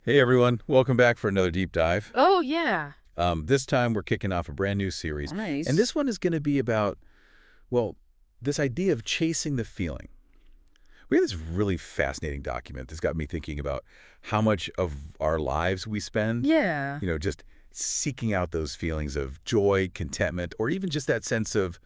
Hey everyone, welcome back for another deep dive. Oh, yeah. This time we're kicking off a brand new series, and Nice. this one is going to be about, well, this idea of chasing the feeling. We have this really fascinating document that's got me thinking about how much of our lives we spend, Yeah. just seeking out those feelings of joy, contentment, or even just that sense of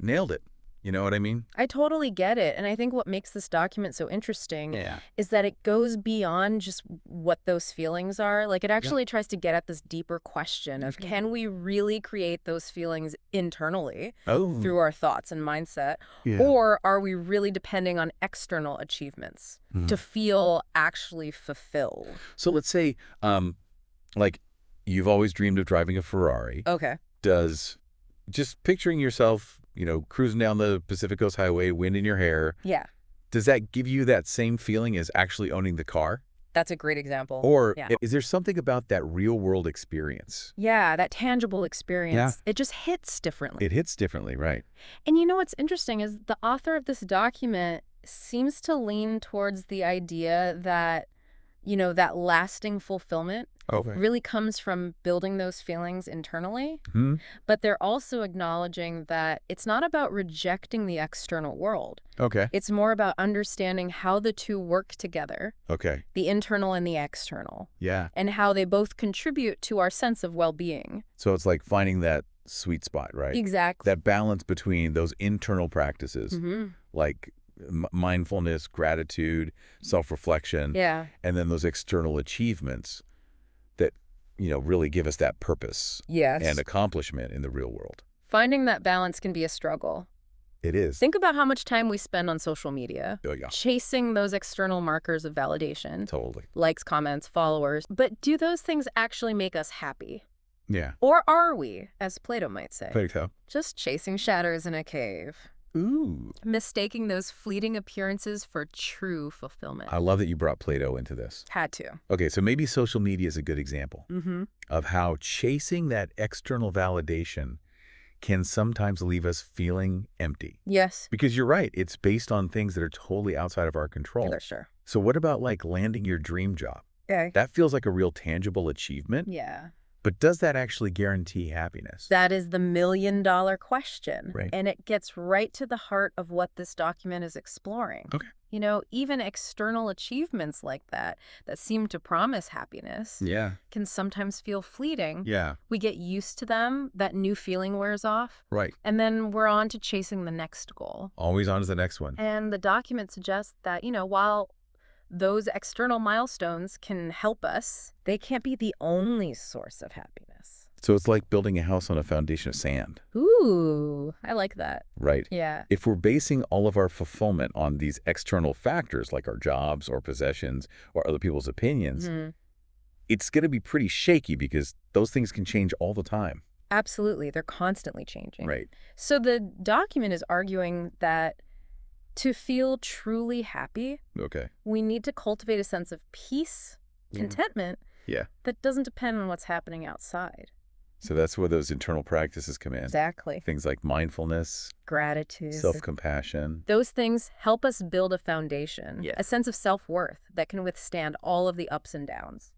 nailed it. You know what I mean? I totally get it. And I think what makes this document so interesting Yeah. is that it goes beyond just what those feelings are. Like, it Yep. actually tries to get at this deeper question of Okay. can we really create those feelings internally Oh, through our thoughts and mindset? yeah. Or are we really depending on external achievements to feel actually fulfilled? So let's say, like, you've always dreamed of driving a Ferrari. Okay. Does just picturing yourself, cruising down the Pacific Coast Highway, wind in your hair, Yeah. does that give you that same feeling as actually owning the car? That's a great example. Or Yeah. is there something about that real world experience? Yeah, that tangible Yeah. experience, it just hits differently. It hits differently, right? And you know what's interesting is the author of this document seems to lean towards the idea that, that lasting fulfillment Okay. really comes from building those feelings internally. Hmm. But they're also acknowledging that it's not about rejecting the external world. Okay. It's more about understanding how the two work together, Okay. the internal and the external, Yeah. and how they both contribute to our sense of well-being. So it's like finding that sweet spot, right? Exactly. That balance between those internal practices, Hmm. like mindfulness, gratitude, self-reflection, Yeah. and then those external achievements that, really give us that purpose Yes. and accomplishment in the real world. Finding that balance can be a struggle. It is. Think about how much time we spend on social media, Oh, yeah, chasing those external markers of validation, totally. likes, comments, followers. But do those things actually make us happy? Yeah. Or are we, as Plato might say, Plato. just chasing shadows in a cave, Ooh. mistaking those fleeting appearances for true fulfillment? I love that you brought Plato into this. Had to. Okay, so maybe social media is a good example Mm-hmm. of how chasing that external validation can sometimes leave us feeling empty. Yes. Because you're right, it's based on things that are totally outside of our control. For sure. So what about like landing your dream job? Okay. That feels like a real tangible achievement, Yeah. but does that actually guarantee happiness? That is the million-dollar question. Right. And it gets right to the heart of what this document is exploring. Okay. Even external achievements like that seem to promise happiness Yeah. can sometimes feel fleeting. Yeah. We get used to them, that new feeling wears off, Right. and then we're on to chasing the next goal. Always on to the next one. And the document suggests that, while those external milestones can help us, they can't be the only source of happiness. So it's like building a house on a foundation of sand, Ooh, I like that. right? Yeah. If we're basing all of our fulfillment on these external factors like our jobs or possessions or other people's opinions, Mhm. it's going to be pretty shaky because those things can change all the time. Absolutely. They're constantly changing. Right. So the document is arguing that to feel truly happy, Okay. we need to cultivate a sense of peace, contentment, Yeah. that doesn't depend on what's happening outside. So that's where those internal practices come in. Exactly. Things like mindfulness, Gratitude. self-compassion. Those things help us build a foundation, Yeah. a sense of self-worth that can withstand all of the ups and downs.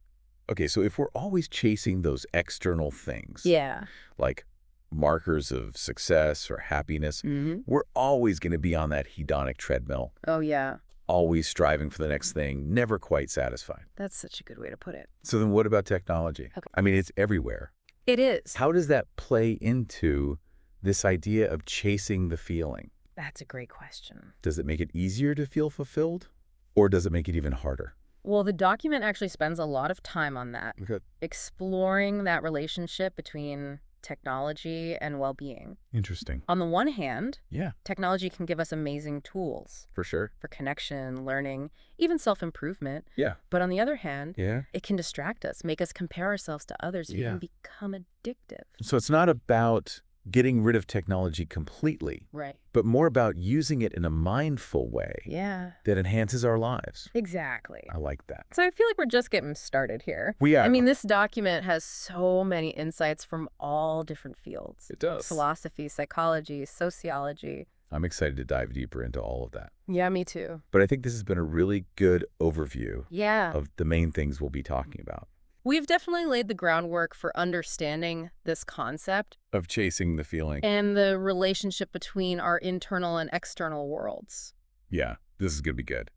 Okay, so if we're always chasing those external things, Yeah. like markers of success or happiness, Mm-hmm. we're always going to be on that hedonic treadmill, Oh, yeah. always striving for the next thing, never quite satisfied. That's such a good way to put it. So then what about technology? Okay. I mean, it's everywhere. It is. How does that play into this idea of chasing the feeling? That's a great question. Does it make it easier to feel fulfilled, or does it make it even harder? Well, the document actually spends a lot of time on that, Okay. exploring that relationship between technology and well-being. Interesting. On the one hand, Yeah, technology can give us amazing tools for sure. for connection, learning, even self-improvement. Yeah. But on the other hand, Yeah. it can distract us, make us compare ourselves to others, Yeah. even become addictive. So it's not about getting rid of technology completely, Right. but more about using it in a mindful way Yeah, that enhances our lives. exactly. I like that. So I feel like we're just getting started here. We are. I mean, this document has so many insights from all different fields. It does. Philosophy, psychology, sociology, I'm excited to dive deeper into all of that. Yeah, me too. But I think this has been a really good overview Yeah. of the main things we'll be talking about. We've definitely laid the groundwork for understanding this concept Of chasing the feeling. and the relationship between our internal and external worlds. Yeah, this is going to be good.